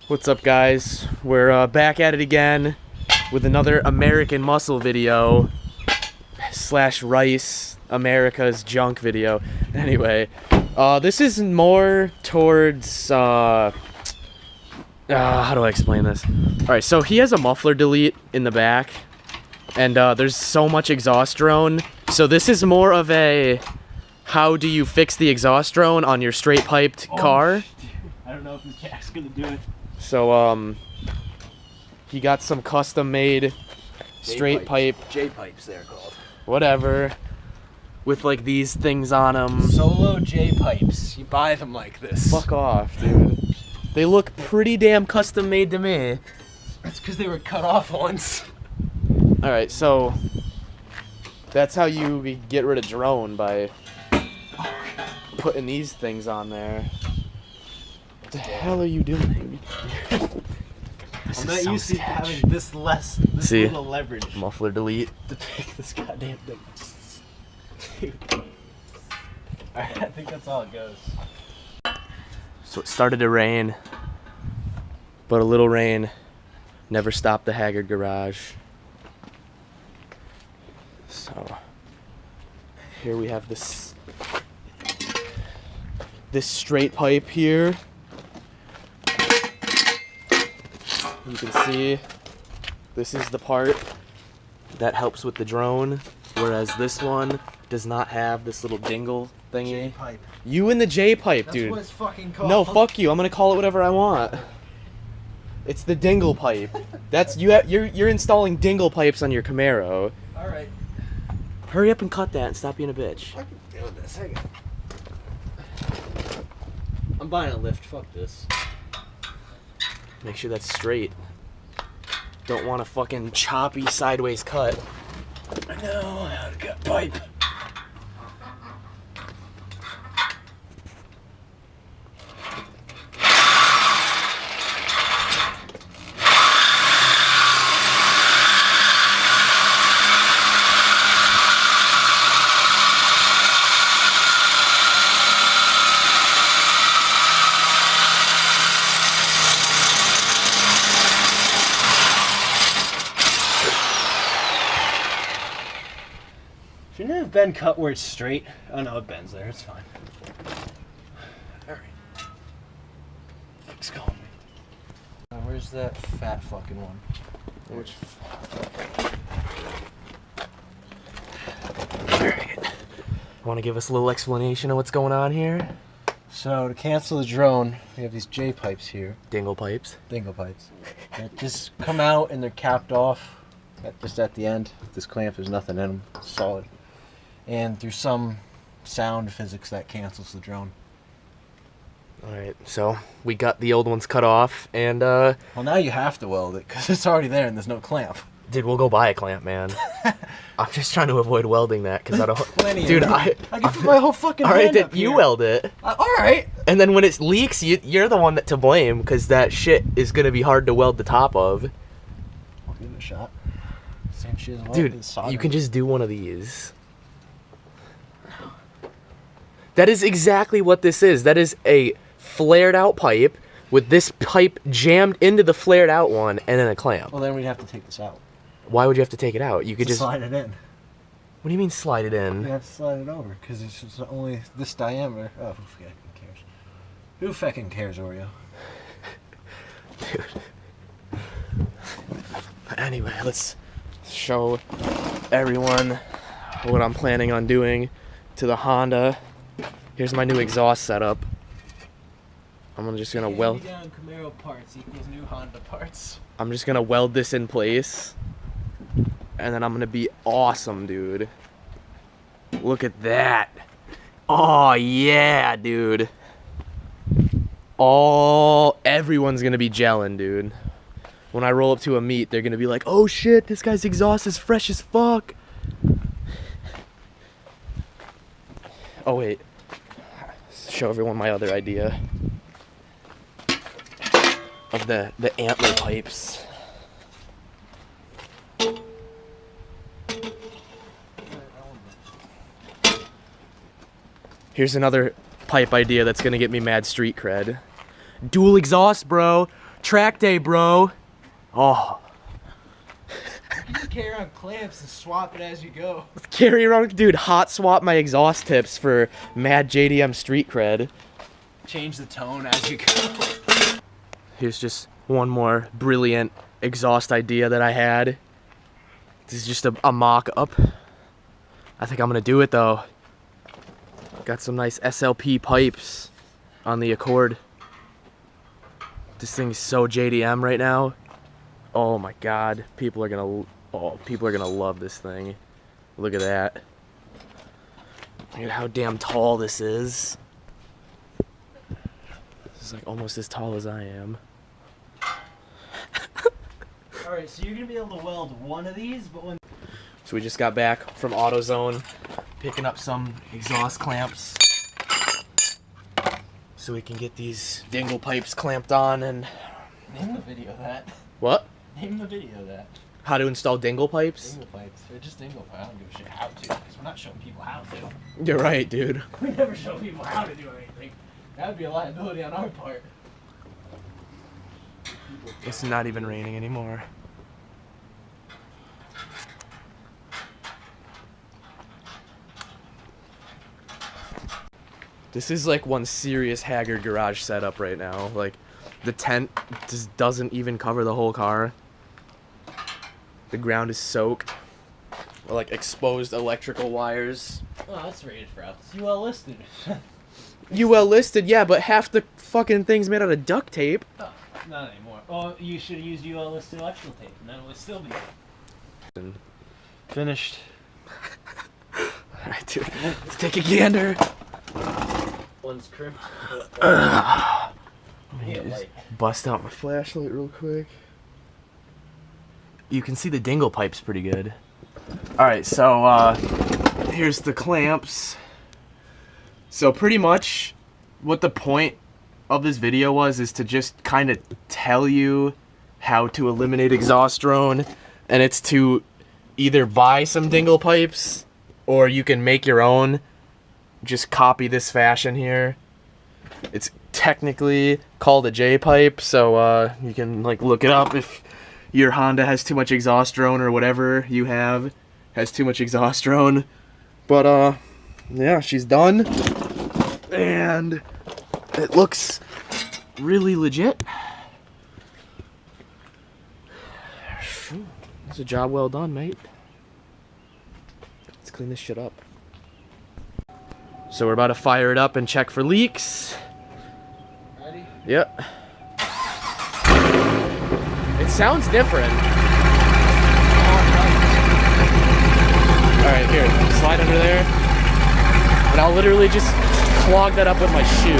What's up, guys? We're back at it again with another American Muscle video slash Rice America's Junk video. Anyway, this is more towards how do I explain this? Alright, so he has a muffler delete in the back, and there's so much exhaust drone. So this is more of a how do you fix the exhaust drone on your straight piped car. I don't know if this jack's gonna do it. So he got some custom made straight pipe J-pipes they're called. whatever with like these things on them. Solo J-pipes. You buy them like this. Fuck off, dude. They look pretty damn custom made to me. That's because they were cut off once. Alright, so that's how you get rid of drone, by putting these things on there. What the hell are you doing? I'm not used to having this little leverage Muffler delete. to pick this goddamn thing. Alright, I think that's all it goes. So it started to rain, but a little rain never stopped the Haggard garage. So here we have this straight pipe here. You can see this is the part that helps with the drone, whereas this one does not have this little dingle thingy. J-pipe. You and the J-pipe, dude. That's what it's fucking called. No, fuck you. I'm gonna call it whatever I want. It's the dingle pipe. That's you're installing dingle pipes on your Camaro. Alright. Hurry up and cut that and stop being a bitch. I can deal with this. Hang on. I'm buying a lift. Fuck this. Make sure that's straight. Don't want a fucking choppy sideways cut. I know how to cut pipe. Shouldn't it have been cut where it's straight? Oh no, it bends there. It's fine. Alright. Fuck's calling me. Where's that fat fucking one? Which? Want to give us a little explanation of what's going on here? So to cancel the drone, we have these J pipes here. Dingle pipes. Dingle pipes. That just come out and they're capped off. Just at the end. This clamp, there's nothing in them. It's solid. And through some sound physics that cancels the drone. Alright, so we got the old ones cut off, and Well, now you have to weld it because it's already there and there's no clamp. dude, we'll go buy a clamp, man. I'm just trying to avoid welding that because I don't. Plenty Dude, of I can put my whole fucking all right, hand then up you here. weld it, Alright. and then when it leaks, you're the one that to blame because that shit is gonna be hard to weld the top of. I'll give it a shot. Same shit as well. Dude, you can just do one of these. That is exactly what this is. That is a flared out pipe with this pipe jammed into the flared out one and then a clamp. Well, then we'd have to take this out. Why would you have to take it out? You could just. slide it in. What do you mean slide it We in? have to slide it over because it's just only this diameter. Oh, who fucking cares? Who fucking cares, Oreo? Dude. Anyway, let's show everyone what I'm planning on doing to the Honda. Here's my new exhaust setup. I'm just gonna weld. Down Camaro parts equals new Honda parts. I'm just gonna weld this in place, and then I'm gonna be awesome, dude. Look at that. Oh yeah, dude. Everyone's gonna be gelling, dude. When I roll up to a meet, they're gonna be like, "Oh shit, this guy's exhaust is fresh as fuck." Oh wait. Show everyone my other idea of the antler pipes. Here's another pipe idea that's gonna get me mad street cred. Dual exhaust, bro. Track day, bro. Oh. You just carry on clamps and swap it as you go. Carry around, dude, hot swap my exhaust tips for mad JDM street cred. Change the tone as you go. Here's just one more brilliant exhaust idea that I had. This is just a mock-up. I think I'm gonna do it though. Got some nice SLP pipes on the Accord. This thing's so JDM right now. Oh my god, people are gonna love this thing. Look at that. Look at how damn tall this is. This is like almost as tall as I am. Alright, so you're gonna be able to weld one of these, but when... So we just got back from AutoZone, picking up some exhaust clamps so we can get these dingle pipes clamped on. And Name the video of that. what? Name the video of that. How to install dingle pipes? Dingle pipes. They're just dingle pipes. I don't give a shit how to, because we're not showing people how to. You're right, dude. We never show people how to do anything. That would be a liability on our part. It's not even raining anymore. This is like one serious Haggard garage setup right now. Like, the tent just doesn't even cover the whole car. The ground is soaked. Like exposed electrical wires. Oh, that's rated for us. UL listed. UL listed, yeah, but half the fucking thing's made out of duct tape. Oh, not anymore. Oh, you should have used UL listed electrical tape, and then it would still be finished. Alright, dude. Let's take a gander. One's crimped. Let me Yeah, just like- bust out my flashlight real quick. You can see the dingle pipes pretty good. Alright, so here's the clamps. So pretty much what the point of this video was is to just kind of tell you how to eliminate exhaust drone, and it's to either buy some dingle pipes or you can make your own. Just copy this fashion here. It's technically called a J-pipe, so you can like look it up if your Honda has too much exhaust drone or whatever you have has too much exhaust drone. But yeah, she's done. And it looks really legit. It's a job well done, mate. Let's clean this shit up. So we're about to fire it up and check for leaks. Ready? Yep. It sounds different. Alright, here, slide under there. And I'll literally just clog that up with my shoe.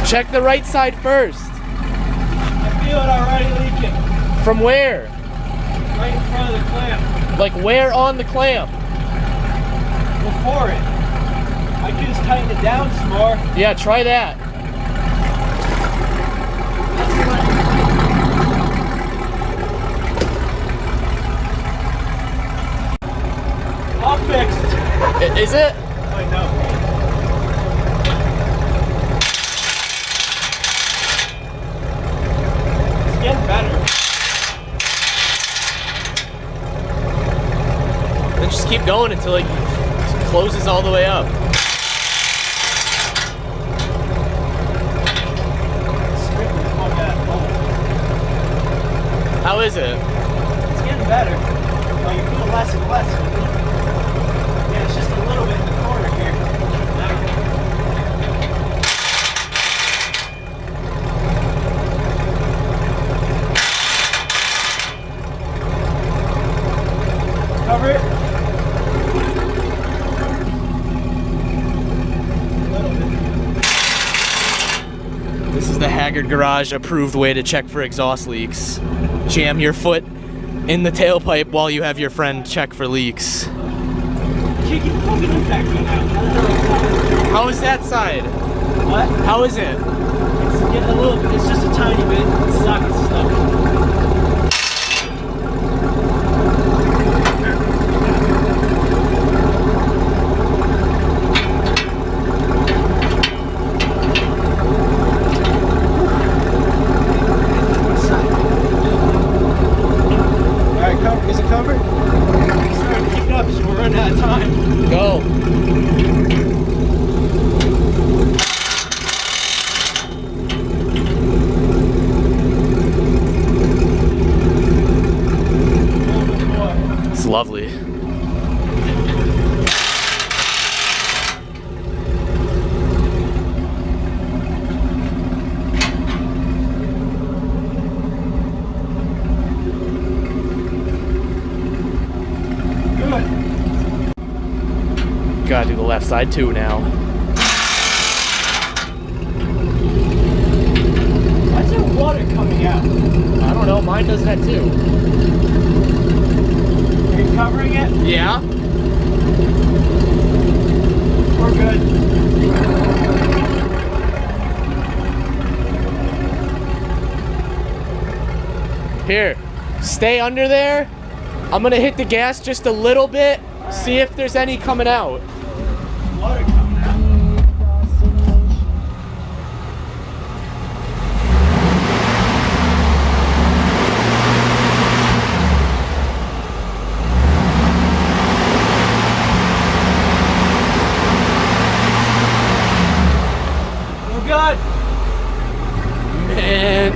Check the right side first. I feel it already leaking. From where? Right in front of the clamp. Like where on the clamp? Before it. I could just tighten it down some more. Yeah, try that. All fixed. Is it? Wait, no. It's getting better. Then just keep going until it closes all the way up. How is it? It's getting better. Oh, you feel less and less. Yeah, it's just a little bit in the corner here. Cover it. This is the Haggard Garage approved way to check for exhaust leaks. Jam your foot in the tailpipe while you have your friend check for leaks. Can't get the fucking impact right now. How is that side? What? How is it? It's getting a little bit. It's just a tiny bit. The socket's stuck. do the left side too now. Why's there water coming out? I don't know, mine does that too. Are you covering it? Yeah? We're good. Here, stay under there. I'm gonna hit the gas just a little bit, see if there's any coming out. Water coming out. We're good. Man.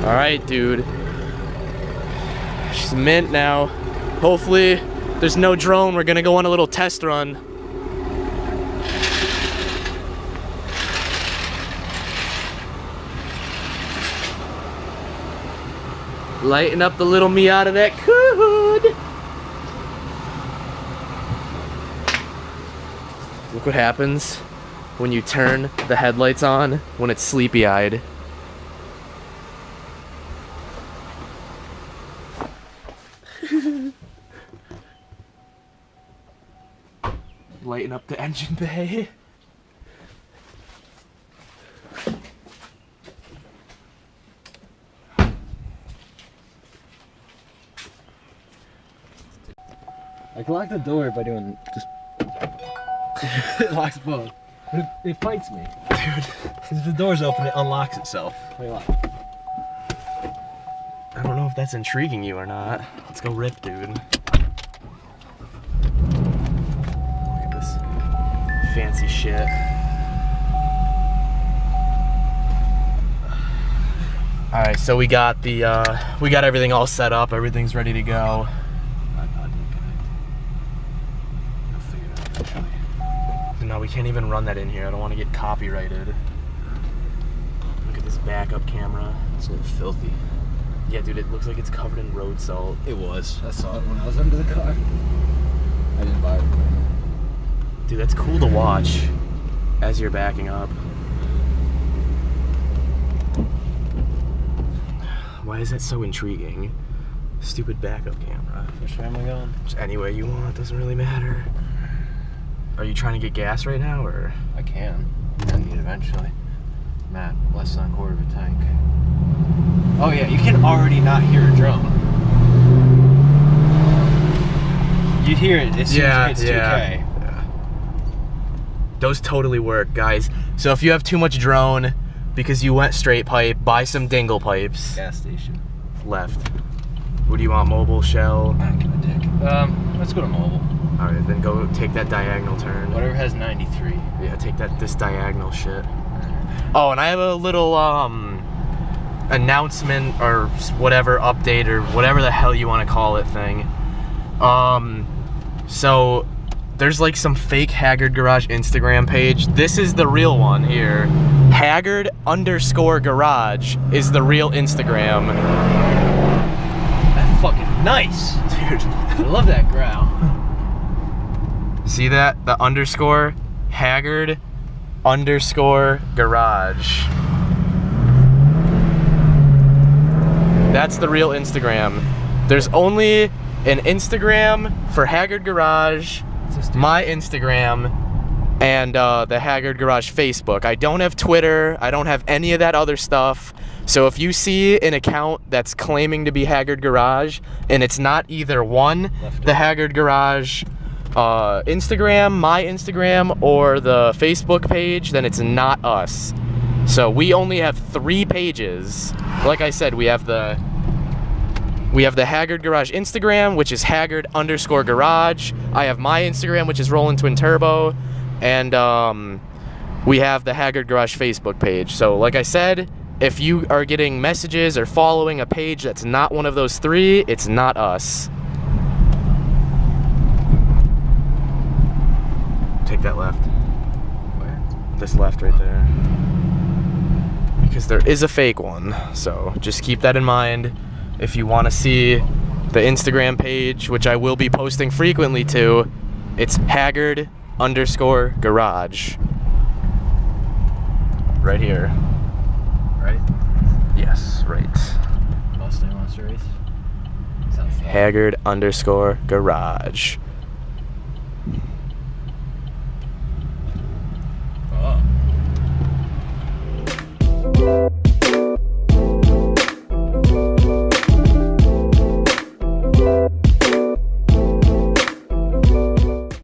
All right, dude. She's mint now. Hopefully, there's no drone. We're gonna go on a little test run. Lighten up the little me out of that hood. Look what happens when you turn the headlights on when it's sleepy-eyed. Lighten up the engine bay. I can lock the door by doing just. It locks both. But it fights me. Dude. If the door's open, it unlocks itself. Wait, lock. I don't know if that's intriguing you or not. Let's go rip, dude. Look at this fancy shit. All right, so we got everything all set up. Everything's ready to go. No, we can't even run that in here. I don't want to get copyrighted. Look at this backup camera. It's a little filthy. Yeah, dude, it looks like it's covered in road salt. It was. I saw it when I was under the car. I didn't buy it. Dude, that's cool to watch as you're backing up. Why is that so intriguing? Stupid backup camera. Which way am I going? Just any way you want, doesn't really matter. Are you trying to get gas right now, or? I can. I need it eventually. I'm at less than a quarter of a tank. Oh yeah, you can already not hear a drone. You hear it as soon as it's 2K. Yeah. Those totally work, guys. So if you have too much drone because you went straight pipe, buy some dingle pipes. Gas station. Left. What do you want, mobile, shell? I don't give a dick. Let's go to mobile. All right, then go take that diagonal turn. Whatever has 93. Yeah, take this diagonal shit. Oh, and I have a little announcement or whatever, update or whatever the hell you want to call it thing. So there's like some fake Haggard Garage Instagram page. This is the real one here. Haggard_garage is the real Instagram. That's fucking nice, dude. I love that growl. See that? The underscore Haggard_garage. That's the real Instagram. There's only an Instagram for Haggard Garage, my Instagram, and the Haggard Garage Facebook. I don't have Twitter. I don't have any of that other stuff. So if you see an account that's claiming to be Haggard Garage and it's not either one, the Haggard Garage Instagram, my Instagram, or the Facebook page, then it's not us. So we only have 3 pages. Like I said, we have the Haggard Garage Instagram, which is Haggard_garage. I have my Instagram, which is Rollin' Twin Turbo, and we have the Haggard Garage Facebook page. So like I said, if you are getting messages or following a page that's not one of those 3, it's not us. Take that left. Where? This left right there. Because there is a fake one. So just keep that in mind. If you want to see the Instagram page, which I will be posting frequently to. It's Haggard_garage. Right here. Right? Yes, right. Mustang wants to race? Sounds like Haggard_garage.